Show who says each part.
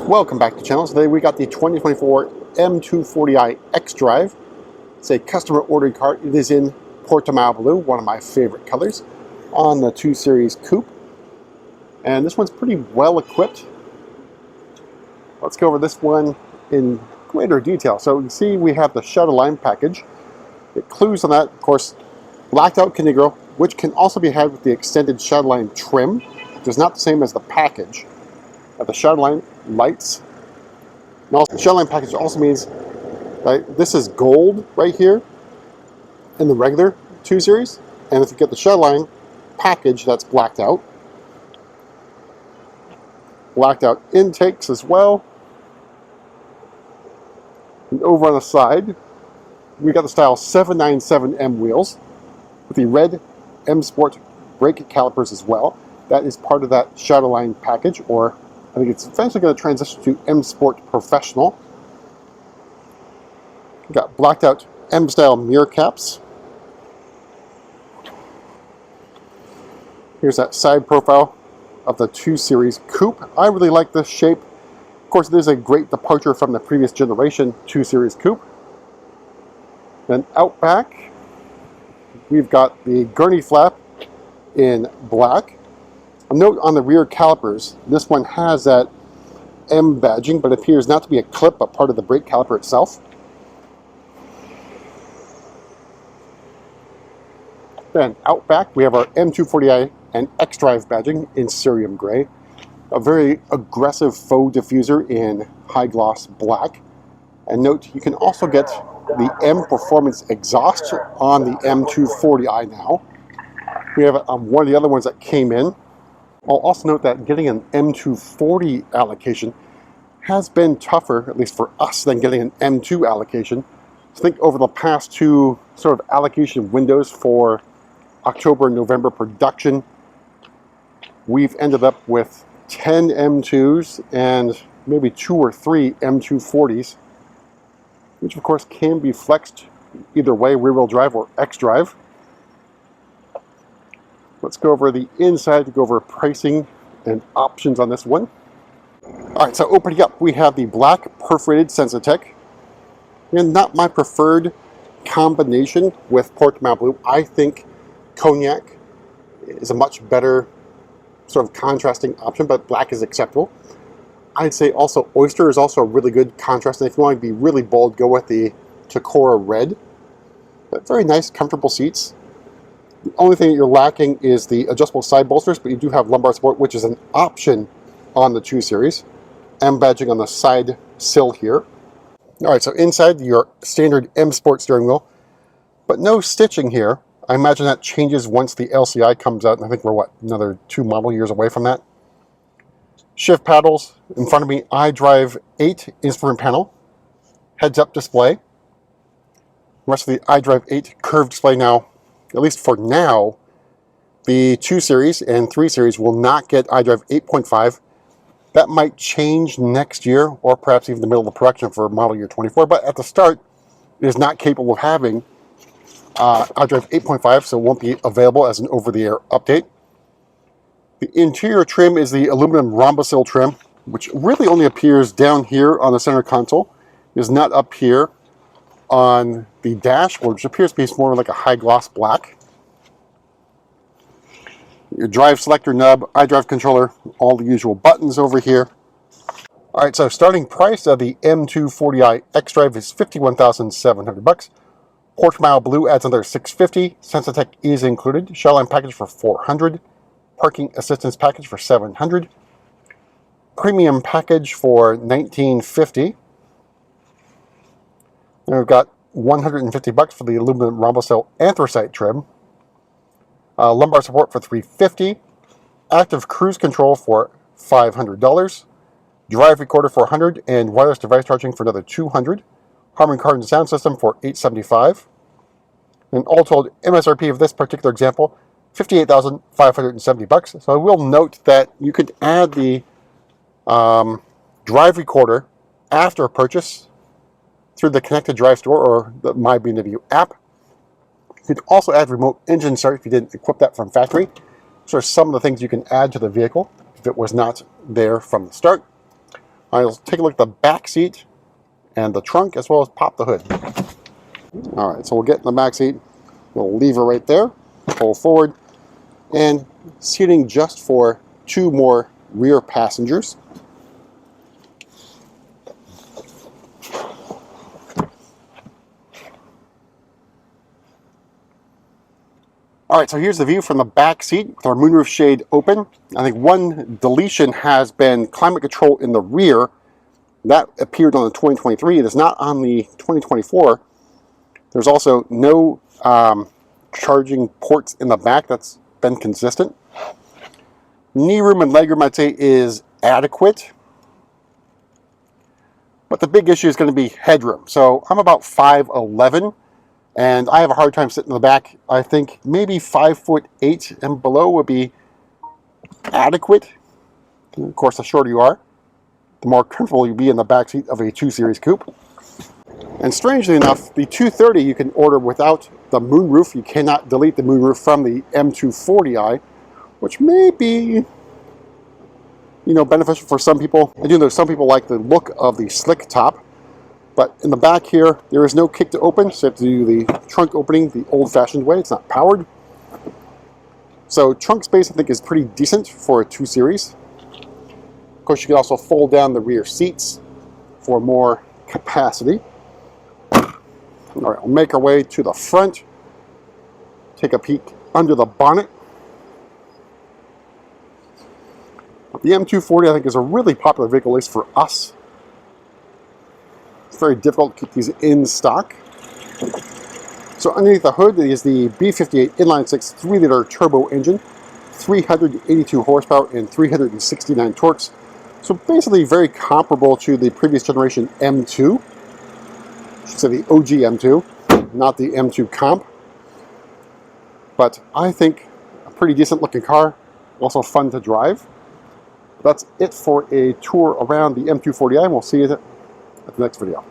Speaker 1: Welcome back to the channel. Today we got the 2024 M240i xDrive. It's a customer ordered car. It is in Portimao Blue, one of my favorite colors, on the 2 Series Coupe. And this one's pretty well equipped. Let's go over this one in greater detail. So you can see we have the Shadowline package. It clues on that, of course, blacked out Canigro, which can also be had with the extended Shadowline trim, which is not the same as the package. The Shadowline lights. And also, the Shadowline package also means that this is gold right here in the regular 2 Series, and if you get the Shadowline package, that's blacked out. Blacked out intakes as well. And over on the side, we got the style 797M wheels with the red M Sport brake calipers as well. That is part of that Shadowline package, or I think it's eventually going to transition to M Sport Professional. We've got blacked out M style mirror caps. Here's that side profile of the 2 Series Coupe. I really like this shape. Of course, it is a great departure from the previous generation 2 Series Coupe. Then out back, we've got the gurney flap in black. A note on the rear calipers, this one has that M badging, but appears not to be a clip, but part of the brake caliper itself. Then out back, we have our M240i and xDrive badging in cerium gray. A very aggressive faux diffuser in high gloss black. And note, you can also get the M Performance exhaust on the M240i now. We have it on one of the other ones that came in. I'll also note that getting an M240 allocation has been tougher, at least for us, than getting an M2 allocation. I think over the past 2 sort of allocation windows for October and November production, we've ended up with 10 M2s and maybe 2 or 3 M240s, which of course can be flexed either way, rear-wheel drive or xDrive. Let's go over the inside to go over pricing and options on this one. All right, so opening up, we have the black perforated Sensatech. And not my preferred combination with Portimao Blue. I think Cognac is a much better sort of contrasting option, but black is acceptable. I'd say also Oyster is also a really good contrast, and if you want to be really bold, go with the Takora Red. But very nice, comfortable seats. The only thing that you're lacking is the adjustable side bolsters, but you do have lumbar support, which is an option on the 2 Series. M badging on the side sill here. All right, so inside your standard M Sport steering wheel, but no stitching here. I imagine that changes once the LCI comes out, and I think we're, what, another 2 model years away from that. Shift paddles. In front of me, iDrive 8 instrument panel. Heads-up display. The rest of the iDrive 8 curved display now. At least for now, the 2 Series and 3 Series will not get iDrive 8.5. That might change next year, or perhaps even the middle of the production for model year 24. But at the start, it is not capable of having iDrive 8.5, so it won't be available as an over-the-air update. The interior trim is the aluminum rhombosil trim, which really only appears down here on the center console. It is not up here on the dashboard, which appears to be more like a high gloss black. Your drive selector nub, iDrive controller, all the usual buttons over here. All right, so starting price of the M240i xDrive is $51,700. Portimao Blue adds another $650. Sensatech is included. Shadowline package for $400. Parking assistance package for $700. Premium package for $1950. And we've got $150 for the aluminum rhombosil anthracite trim. Lumbar support for $350. Active cruise control for $500. Drive recorder for $100, and wireless device charging for another $200. Harman Kardon sound system for $875. And all told, MSRP of this particular example, $58,570. So I will note that you could add the drive recorder after purchase through the Connected Drive Store or the My BMW app. You could also add remote engine start if you didn't equip that from factory. So are some of the things you can add to the vehicle if it was not there from the start. I'll take a look at the back seat and the trunk, as well as pop the hood. All right, so we'll get in the back seat. We'll leave her right there, pull forward, and seating just for 2 more rear passengers. All right, so here's the view from the back seat with our moonroof shade open. I think one deletion has been climate control in the rear. That appeared on the 2023. It is not on the 2024. There's also no charging ports in the back. That's been consistent. Knee room and legroom, I'd say, is adequate. But the big issue is going to be headroom. So I'm about 5'11", and I have a hard time sitting in the back. I think maybe 5'8" and below would be adequate. And of course, the shorter you are, the more comfortable you'll be in the backseat of a 2 Series coupe. And strangely enough, the 230 you can order without the moonroof. You cannot delete the moonroof from the M240i, which may be, beneficial for some people. I do know some people like the look of the slick top, but in the back here, there is no kick to open, so you have to do the trunk opening the old-fashioned way. It's not powered. So trunk space, I think, is pretty decent for a 2 Series. Of course, you can also fold down the rear seats for more capacity. All right, we'll make our way to the front, take a peek under the bonnet. The M240, I think, is a really popular vehicle, at least for us. It's very difficult to keep these in stock. So underneath the hood is the B58 inline-6 3-liter turbo engine, 382 horsepower and 369 torques. So basically very comparable to the previous generation M2. I should say the OG M2, not the M2 Comp. But I think a pretty decent looking car, also fun to drive. That's it for a tour around the M240i, and we'll see you at the next video.